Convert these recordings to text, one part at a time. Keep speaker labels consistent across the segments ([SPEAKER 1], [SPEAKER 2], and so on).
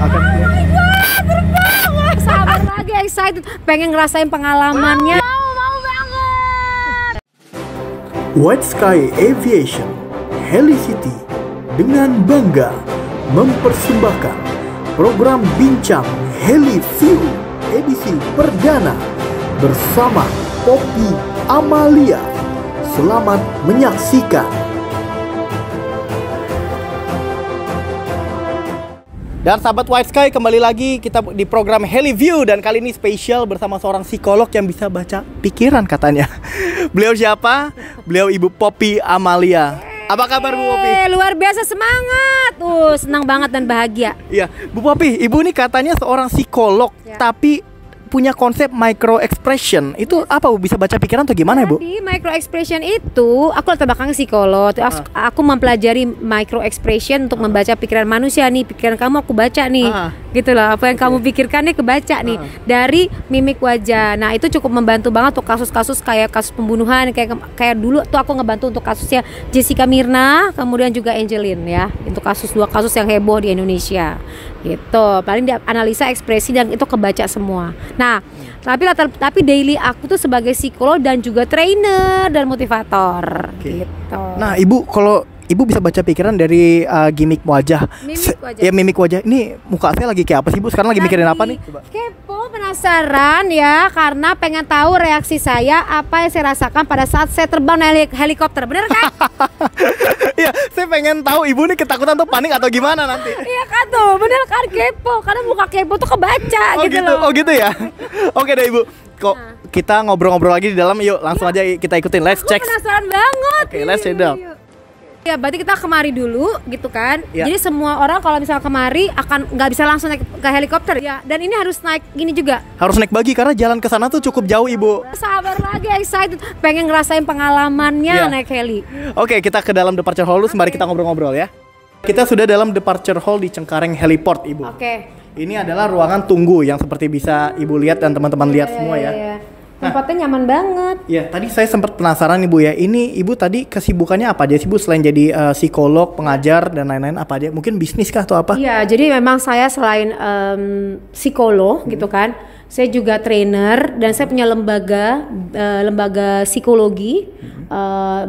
[SPEAKER 1] akan
[SPEAKER 2] Wah, sabar lagi, excited, pengen ngerasain pengalamannya. Mau banget.
[SPEAKER 1] White Sky Aviation Helicity dengan bangga mempersembahkan program Bincang Heli View edisi perdana bersama Poppy Amalia. Selamat menyaksikan. Dan sahabat White Sky, kembali lagi kita di program Heli View. Dan kali ini spesial bersama seorang psikolog yang bisa baca pikiran katanya. Beliau siapa? Beliau Ibu Poppy Amalia. Apa kabar Bu Poppy?
[SPEAKER 2] Luar biasa, semangat. Senang banget dan bahagia.
[SPEAKER 1] Iya, Bu Poppy, Ibu ini katanya seorang psikolog,
[SPEAKER 2] Ya.
[SPEAKER 1] tapi punya konsep micro expression. Itu apa Bu? Bisa baca pikiran atau gimana Bu?
[SPEAKER 2] Di micro expression itu, aku latar belakang psikolog. Aku mempelajari micro expression untuk membaca pikiran manusia nih. Pikiran kamu aku baca nih. Gitu loh, apa yang kamu pikirkan nih kebaca nih dari mimik wajah. Nah, itu cukup membantu banget untuk kasus-kasus kayak kasus pembunuhan, kayak dulu tuh aku ngebantu untuk kasusnya Jessica Mirna, kemudian juga Angelin ya. Itu dua kasus yang heboh di Indonesia. Gitu. Paling dia analisa ekspresi dan itu kebaca semua. Nah, tapi daily aku tuh sebagai psikolog dan juga trainer dan motivator. Gitu.
[SPEAKER 1] Nah, Ibu, kalau Ibu bisa baca pikiran dari gimmick wajah.
[SPEAKER 2] Mimik wajah.
[SPEAKER 1] Ya, mimik wajah. Ini muka saya lagi kayak apa sih Bu? Sekarang lagi mikirin apa nih? Coba.
[SPEAKER 2] Kepo, penasaran ya, karena pengen tahu reaksi saya apa yang saya rasakan pada saat saya terbang naik helikopter. Bener kan?
[SPEAKER 1] Iya, saya pengen tahu Ibu nih ketakutan atau panik atau gimana nanti.
[SPEAKER 2] Iya kan tuh, bener kan, kepo. Karena muka kepo tuh kebaca gitu loh.
[SPEAKER 1] Oh gitu ya. Oke deh Ibu. Kok kita ngobrol-ngobrol lagi di dalam, yuk langsung aja kita ikutin. Let's check.
[SPEAKER 2] Penasaran banget.
[SPEAKER 1] Oke, let's check it out.
[SPEAKER 2] Ya, berarti kita kemari dulu gitu kan.
[SPEAKER 1] Ya.
[SPEAKER 2] Jadi semua orang kalau misalnya kemari akan nggak bisa langsung naik ke helikopter ya. Dan ini harus naik gini juga.
[SPEAKER 1] Harus naik bagi karena jalan ke sana tuh cukup jauh Ibu.
[SPEAKER 2] Sabar lagi, excited, pengen ngerasain pengalamannya
[SPEAKER 1] Ya.
[SPEAKER 2] naik heli.
[SPEAKER 1] Oke, kita ke dalam departure hall dulu. Sembari kita ngobrol-ngobrol ya. Kita sudah dalam departure hall di Cengkareng Heliport Ibu.
[SPEAKER 2] Oke.
[SPEAKER 1] Ini adalah ruangan tunggu yang seperti bisa Ibu lihat dan teman-teman lihat semua ya.
[SPEAKER 2] Tempatnya nyaman banget.
[SPEAKER 1] Ya, tadi saya sempat penasaran Ibu ya. Ini Ibu tadi kesibukannya apa aja sih Bu selain jadi psikolog, pengajar dan lain-lain, apa aja? Mungkin bisnis kah atau apa?
[SPEAKER 2] Iya, jadi memang saya selain psikolog gitu kan, saya juga trainer dan saya punya lembaga psikologi,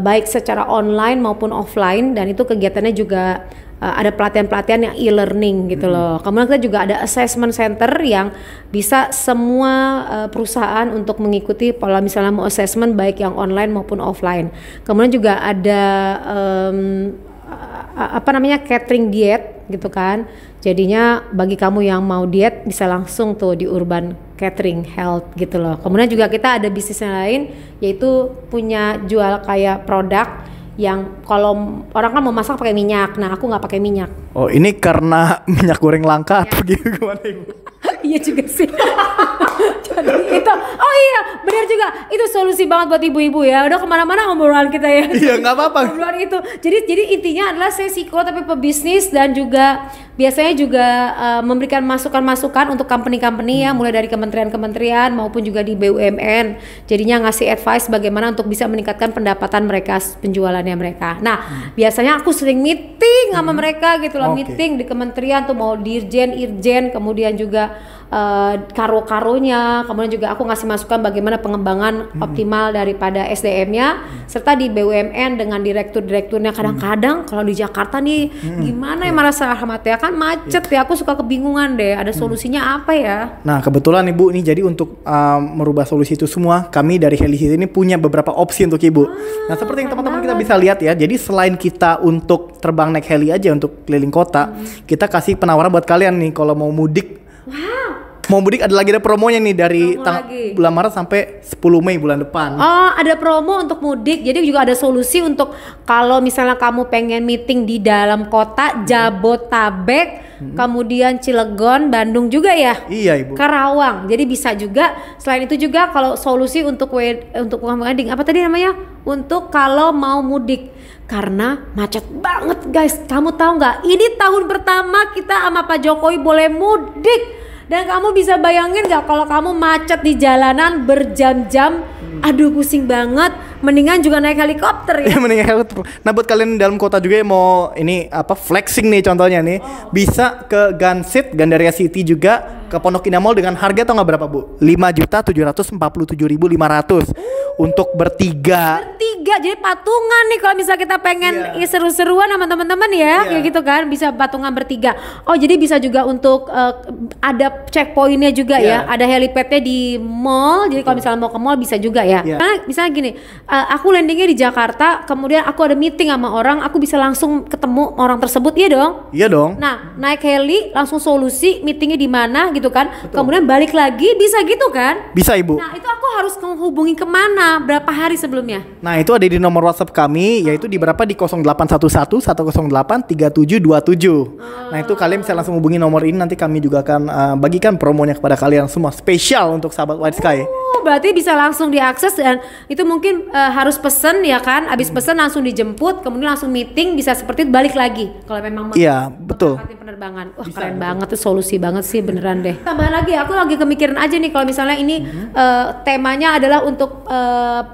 [SPEAKER 2] baik secara online maupun offline, dan itu kegiatannya juga ada pelatihan-pelatihan yang e-learning gitu loh. Kemudian kita juga ada assessment center yang bisa semua perusahaan untuk mengikuti kalau misalnya mau assessment baik yang online maupun offline. Kemudian juga ada catering diet gitu kan. Jadinya bagi kamu yang mau diet bisa langsung tuh di Urban Catering Health gitu loh. Kemudian juga kita ada bisnis yang lain, yaitu punya jual kayak produk yang kalau orang kan mau masak pakai minyak, nah aku nggak pakai minyak.
[SPEAKER 1] Oh, ini karena minyak goreng langka atau gimana Ibu?
[SPEAKER 2] Iya juga sih. Jadi itu, oh iya benar juga, itu solusi banget buat ibu-ibu ya. Udah kemana-mana ngobrolan kita ya.
[SPEAKER 1] Iya, nggak apa-apa.
[SPEAKER 2] Ngobrolan itu. Jadi intinya adalah saya psikolog tapi pebisnis dan juga biasanya juga memberikan masukan-masukan untuk company-company ya, mulai dari kementerian-kementerian maupun juga di BUMN. Jadinya ngasih advice bagaimana untuk bisa meningkatkan pendapatan mereka, penjualannya mereka. Nah, biasanya aku sering meeting sama mereka gitu loh, meeting di kementerian tuh, mau dirjen, irjen, kemudian juga karo-karonya, kemudian juga aku ngasih masukan bagaimana pengembangan optimal daripada SDM-nya, serta di BUMN dengan direktur-direkturnya. Kadang-kadang kalau di Jakarta nih gimana ya, malah Rahmat ya kan macet ya, aku suka kebingungan deh, ada solusinya apa ya?
[SPEAKER 1] Nah, kebetulan Ibu ini jadi untuk merubah solusi itu semua, kami dari Helicity ini punya beberapa opsi untuk Ibu. Nah, seperti yang teman-teman kita bisa lihat ya, jadi selain kita untuk terbang naik heli aja untuk keliling kota, kita kasih penawaran buat kalian nih kalau mau mudik. Mau mudik ada promonya nih dari bulan Maret sampai 10 Mei bulan depan.
[SPEAKER 2] Oh, ada promo untuk mudik. Jadi juga ada solusi untuk kalau misalnya kamu pengen meeting di dalam kota Jabotabek, kemudian Cilegon, Bandung juga ya.
[SPEAKER 1] Iya Ibu.
[SPEAKER 2] Karawang. Jadi bisa juga. Selain itu juga kalau solusi untuk wedding, apa tadi namanya? Untuk kalau mau mudik. Karena macet banget guys. Kamu tahu nggak? Ini tahun pertama kita sama Pak Jokowi boleh mudik. Dan kamu bisa bayangin gak kalau kamu macet di jalanan berjam-jam, aduh pusing banget, mendingan juga naik helikopter ya.
[SPEAKER 1] Mendingan helikopter. Nah buat kalian dalam kota juga yang mau ini apa flexing nih contohnya nih, bisa ke Gunsit, Gandaria City juga, ke Pondok Indah Mall dengan harga tau nggak berapa Bu? 5.747.500 untuk bertiga.
[SPEAKER 2] Bertiga, jadi patungan nih kalau misalnya kita pengen seru-seruan sama teman-teman ya, kayak gitu kan, bisa patungan bertiga. Oh jadi bisa juga untuk ada checkpointnya juga ya, ada helipadnya di mall. Jadi kalau misalnya mau ke mall bisa juga ya. Karena misalnya gini, aku landingnya di Jakarta, kemudian aku ada meeting sama orang, aku bisa langsung ketemu orang tersebut, iya dong?
[SPEAKER 1] Iya dong.
[SPEAKER 2] Nah naik heli langsung solusi meetingnya di mana gitu kan. Betul. Kemudian balik lagi bisa gitu kan?
[SPEAKER 1] Bisa Ibu.
[SPEAKER 2] Nah itu aku harus menghubungi kemana? Berapa hari sebelumnya?
[SPEAKER 1] Nah itu ada di nomor WhatsApp kami, yaitu di berapa di 0811 108 3727. Nah itu kalian bisa langsung hubungi nomor ini, nanti kami juga akan bagikan promonya kepada kalian semua, spesial untuk sahabat White Sky.
[SPEAKER 2] Berarti bisa langsung diakses dan itu mungkin harus pesen ya kan? Abis pesen langsung dijemput, kemudian langsung meeting, bisa seperti itu balik lagi kalau memang
[SPEAKER 1] iya betul
[SPEAKER 2] penerbangan. Wah bisa, keren banget tuh, solusi banget sih beneran deh. Tambahan lagi, aku lagi kemikiran aja nih kalau misalnya ini temanya adalah untuk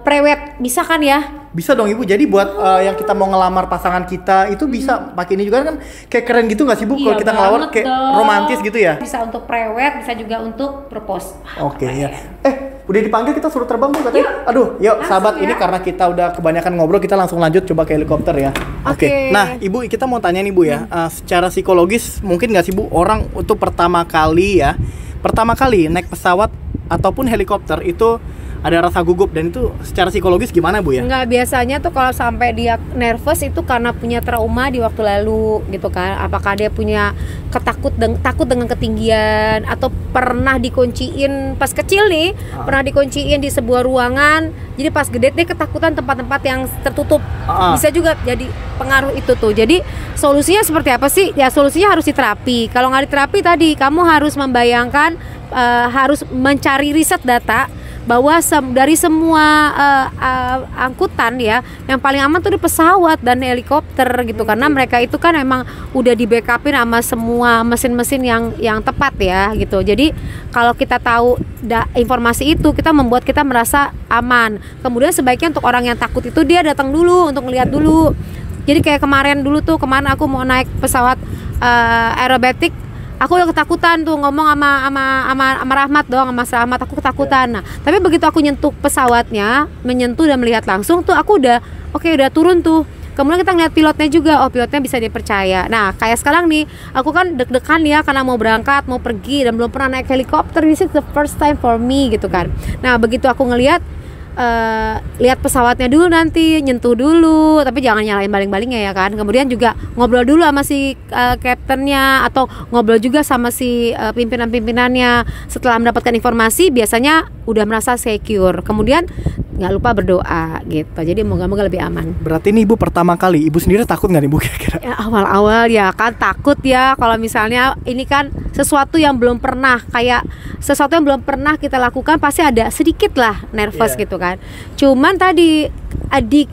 [SPEAKER 2] prewed, bisa kan ya?
[SPEAKER 1] Bisa dong Ibu, jadi buat yang kita mau ngelamar pasangan kita itu bisa pakai ini juga kan, kayak keren gitu nggak sih Bu? Kalau kita ngelamar kayak romantis gitu ya? Bisa
[SPEAKER 2] untuk prewed, bisa juga untuk propose.
[SPEAKER 1] Oke ya. Udah dipanggil, kita suruh terbang Bu katanya. Aduh, yuk sahabat ya. Ini karena kita udah kebanyakan ngobrol, kita langsung lanjut coba ke helikopter ya. Oke. Nah Ibu, kita mau tanya nih Bu ya, secara psikologis mungkin nggak sih Bu, orang untuk pertama kali naik pesawat ataupun helikopter itu ada rasa gugup, dan itu secara psikologis gimana Bu ya?
[SPEAKER 2] Nggak, biasanya tuh kalau sampai dia nervous itu karena punya trauma di waktu lalu gitu kan. Apakah dia punya takut dengan ketinggian, atau pernah dikunciin pas kecil nih, pernah dikunciin di sebuah ruangan, jadi pas gede dia ketakutan tempat-tempat yang tertutup. Bisa juga jadi pengaruh itu tuh. Jadi solusinya seperti apa sih? Ya solusinya harus diterapi. Kalau nggak diterapi tadi, kamu harus membayangkan, harus mencari riset data bahwa dari semua angkutan ya, yang paling aman tuh di pesawat dan helikopter gitu, karena mereka itu kan emang udah di backupin sama semua mesin-mesin yang tepat ya gitu. Jadi kalau kita tahu informasi itu, kita membuat kita merasa aman. Kemudian sebaiknya untuk orang yang takut itu dia datang dulu untuk melihat dulu. Jadi kayak kemarin aku mau naik pesawat aerobatik, aku udah ketakutan tuh, ngomong sama Rahmat dong, sama Mas Rahmat, aku ketakutan. Nah, tapi begitu aku nyentuh pesawatnya, menyentuh dan melihat langsung tuh, aku udah udah turun tuh. Kemudian kita ngeliat pilotnya juga, oh pilotnya bisa dipercaya. Nah kayak sekarang nih, aku kan deg-degan ya karena mau berangkat, mau pergi dan belum pernah naik helikopter. This is the first time for me gitu kan. Nah begitu aku ngeliat, lihat pesawatnya dulu, nanti nyentuh dulu, tapi jangan nyalain baling-balingnya ya kan. Kemudian juga ngobrol dulu sama si kaptennya, atau ngobrol juga sama si pimpinan-pimpinannya. Setelah mendapatkan informasi biasanya udah merasa secure. Kemudian nggak lupa berdoa gitu. Jadi moga-moga lebih aman.
[SPEAKER 1] Berarti ini Ibu pertama kali, Ibu sendiri takut nggak nih Bu kira-kira?
[SPEAKER 2] Ya, awal-awal ya kan takut ya, kalau misalnya ini kan sesuatu yang belum pernah kita lakukan, pasti ada sedikit lah nervous gitu kan. Cuman tadi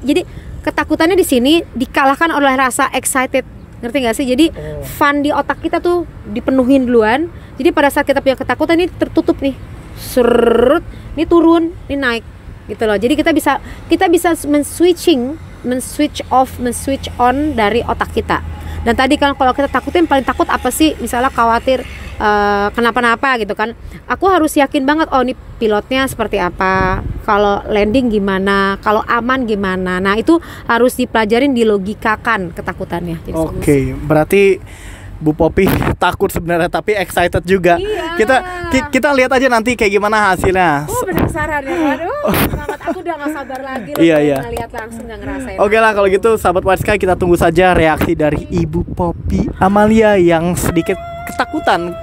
[SPEAKER 2] jadi ketakutannya di sini dikalahkan oleh rasa excited, ngerti nggak sih? Jadi fun di otak kita tuh dipenuhin duluan. Jadi pada saat kita punya ketakutan ini tertutup nih, ini turun, ini naik gitu loh. Jadi kita bisa men-switch off, men-switch on dari otak kita. Dan tadi kan kalau kita takutin, paling takut apa sih? Misalnya khawatir kenapa-napa gitu kan. Aku harus yakin banget, oh ini pilotnya seperti apa, kalau landing gimana, kalau aman gimana. Nah itu harus dipelajarin, dilogikakan ketakutannya.
[SPEAKER 1] Oke, berarti Bu Poppy takut sebenarnya tapi excited juga.
[SPEAKER 2] Iya.
[SPEAKER 1] Kita lihat aja nanti kayak gimana hasilnya.
[SPEAKER 2] Penasaran ya. Aduh, aku udah gak sabar lagi loh ngeliat langsung, gak ngerasain.
[SPEAKER 1] Oke lah kalau gitu sahabat White Sky, kita tunggu saja reaksi dari Ibu Poppy Amalia yang sedikit ketakutan.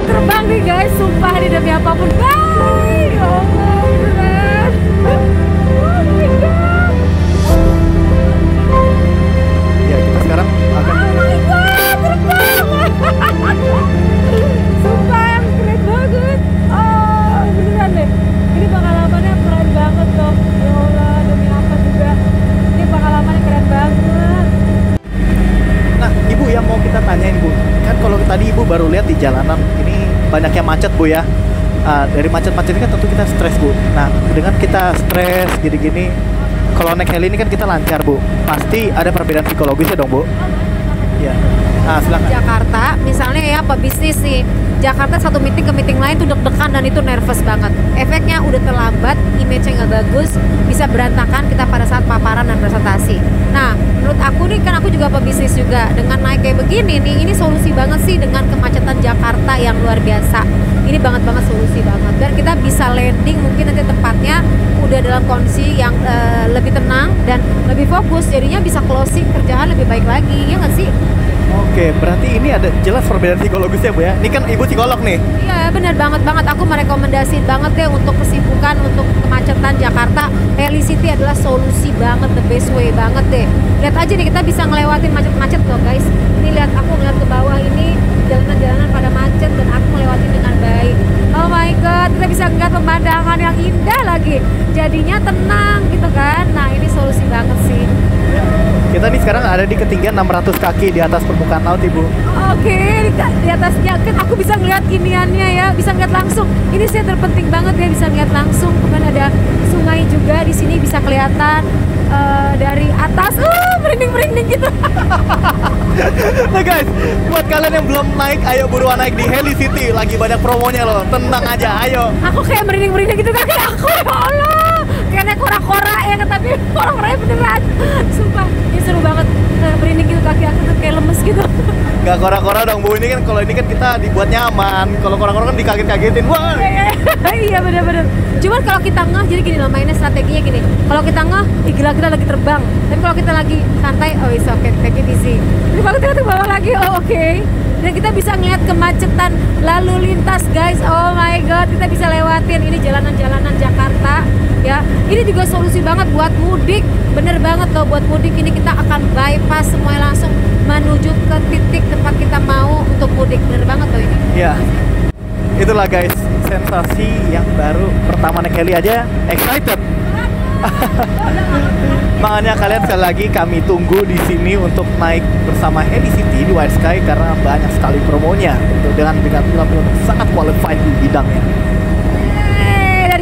[SPEAKER 2] Terbang nih guys, sumpah nih demi apapun. Bye, ya Allah, beneran. Oh my god.
[SPEAKER 1] jalanan ini banyak yang macet Bu ya. Dari macet-macet ini kan tentu kita stres Bu. Nah dengan kita stres gini-gini, kalau naik heli ini kan kita lancar Bu. Pasti ada perbedaan psikologisnya dong Bu. Ya. Nah silakan.
[SPEAKER 2] Jakarta misalnya ya pebisnis nih, Jakarta satu meeting ke meeting lain tuh deg-degan dan itu nervous banget. Efeknya udah terlambat, image-nya nggak bagus, bisa berantakan kita pada saat paparan dan presentasi. Nah, menurut aku nih kan aku juga pebisnis juga, dengan naik kayak begini nih, ini solusi banget sih dengan kemacetan Jakarta yang luar biasa. Ini banget solusi banget, dan kita bisa landing mungkin nanti tempatnya udah dalam kondisi yang lebih tenang dan lebih fokus, jadinya bisa closing kerjaan lebih baik lagi, ya nggak sih?
[SPEAKER 1] Oke, berarti ini ada jelas perbedaan psikologisnya Bu ya. Ini kan Ibu psikolog nih.
[SPEAKER 2] Iya, benar banget. Aku merekomendasiin banget deh untuk kesibukan untuk kemacetan Jakarta. Helicity adalah solusi banget, the best way banget deh. Lihat aja nih, kita bisa ngelewatin macet-macet loh guys. Ini lihat, aku ngeliat ke bawah ini jalanan-jalanan pada macet dan aku melewati dengan baik. Oh my god, kita bisa ngeliat pemandangan yang indah lagi. Jadinya tenang gitu kan. Nah, ini solusi banget sih.
[SPEAKER 1] Kita nih sekarang ada di ketinggian 600 kaki di atas permukaan laut Ibu.
[SPEAKER 2] Oke, di atasnya kan aku bisa ngeliat iniannya ya, bisa ngeliat langsung. Ini saya terpenting banget ya, bisa ngeliat langsung. Kemudian ada sungai juga di sini bisa kelihatan dari atas. Merinding gitu.
[SPEAKER 1] Nah guys, buat kalian yang belum naik, ayo buruan naik di Helicity. Lagi banyak promonya loh, tenang aja, ayo.
[SPEAKER 2] Aku kayak merinding gitu kan, kayak aku, ya Allah. Kayaknya kora-kora ya, tapi kora-koranya beneran. Sumpah, ini seru banget. Merinding gitu, kaki aku tuh kayak lemes gitu.
[SPEAKER 1] Gak kora-kora dong Bu, ini kan kalau ini kan kita dibuat nyaman. Kalau kora-kora kan dikaget-kagetin. Wah.
[SPEAKER 2] Iya bener-bener. Cuman kalau kita ngeh, jadi gini loh, mainnya strateginya gini. Kalau kita ngeh, gila kita lagi terbang. Tapi kalau kita lagi santai, oh it's okay, take it easy. Tapi kalau kita ke bawah lagi, oh oke. Dan kita bisa ngeliat kemacetan lalu lintas guys. Oh my god, kita bisa lewatin ini jalanan-jalanan Jakarta ya. Ini juga solusi banget buat mudik. Bener banget loh, buat mudik ini kita akan bypass semuanya langsung menuju ke titik tempat kita mau untuk mudik. Bener banget loh ini.
[SPEAKER 1] Iya. Itulah guys, sensasi yang baru pertama naik heli aja excited. Makanya kalian sekali lagi kami tunggu di sini untuk naik bersama Helicity di White Sky karena banyak sekali promonya untuk dengan pilot-pilot sangat qualified di bidangnya.
[SPEAKER 2] Dan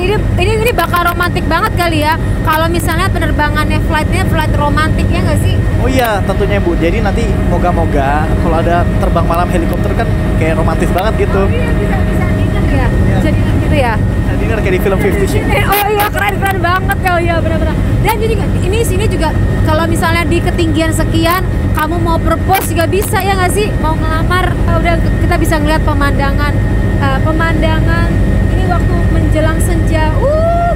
[SPEAKER 2] ini bakal romantis banget kali ya kalau misalnya penerbangannya flight romantis ya nggak sih?
[SPEAKER 1] Oh iya tentunya Bu. Jadi nanti moga-moga kalau ada terbang malam helikopter kan kayak romantis banget gitu.
[SPEAKER 2] Oh iya bisa dinner ya. Bisa dinner gitu ya.
[SPEAKER 1] Dinner kayak di film 50 Shades.
[SPEAKER 2] Oh iya keren banget kalau ya benar-benar. Dan jadi ini sini juga kalau misalnya di ketinggian sekian kamu mau propose juga bisa ya nggak sih? Mau ngelamar udah kita bisa ngeliat pemandangan ini waktu menjelang senja.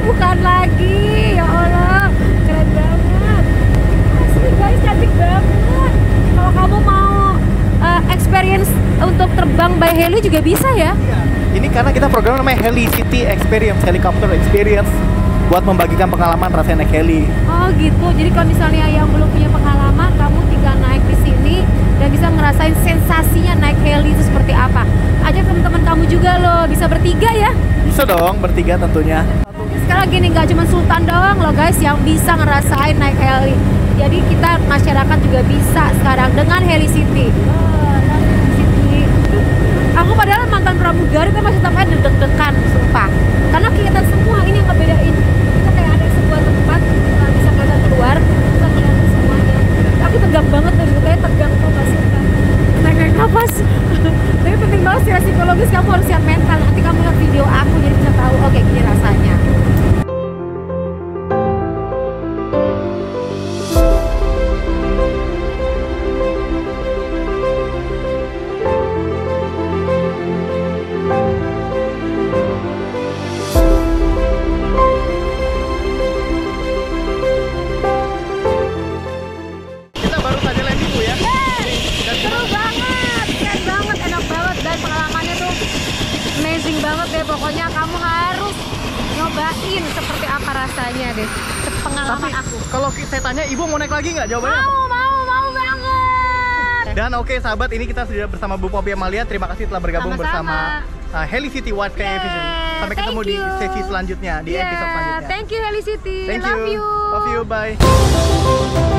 [SPEAKER 2] Bukan lagi ya Allah keren banget. Asli guys cantik banget. Kalau kamu mau experience untuk terbang by heli juga bisa ya.
[SPEAKER 1] Iya. Ini karena kita program namanya Helicity Experience, Helicopter Experience, buat membagikan pengalaman rasanya naik heli.
[SPEAKER 2] Oh gitu. Jadi kalau misalnya yang belum punya pengalaman, kamu tinggal naik di sini dan bisa ngerasain sensasinya naik heli itu seperti apa. Ajak teman-teman kamu juga loh, bisa bertiga ya?
[SPEAKER 1] Bisa dong, bertiga tentunya.
[SPEAKER 2] Sekarang gini, nggak cuma Sultan doang loh guys yang bisa ngerasain naik heli. Jadi kita masyarakat juga bisa sekarang dengan Helicity. Aku padahal mantan pramugari tapi masih tetap aja deg-degan, sumpah. Karena kelihatan semua, ini yang ngebedain. Kita kayak ada sebuah tempat, bisa kelihatan keluar, bisa kelihatan semuanya. Aku tegang banget tadi, kayak tegang tuh gak sih? Naik nafas. Tapi penting banget secara psikologis, kamu harus siap mental. Nanti kamu lihat video aku jadi bisa tahu, oke gini rasanya. Pokoknya kamu harus nyobain seperti apa rasanya deh, pengalaman aku.
[SPEAKER 1] Kalau saya tanya, Ibu mau naik lagi nggak jawabannya?
[SPEAKER 2] Mau banget.
[SPEAKER 1] Dan oke sahabat, ini kita sudah bersama Bu Poppy Amalia. Terima kasih telah bergabung bersama Helicity White Sky Aviation. Sampai ketemu di sesi selanjutnya, di episode selanjutnya.
[SPEAKER 2] Thank you Helicity.
[SPEAKER 1] Thank
[SPEAKER 2] Love
[SPEAKER 1] you.
[SPEAKER 2] you.
[SPEAKER 1] Love you. Bye.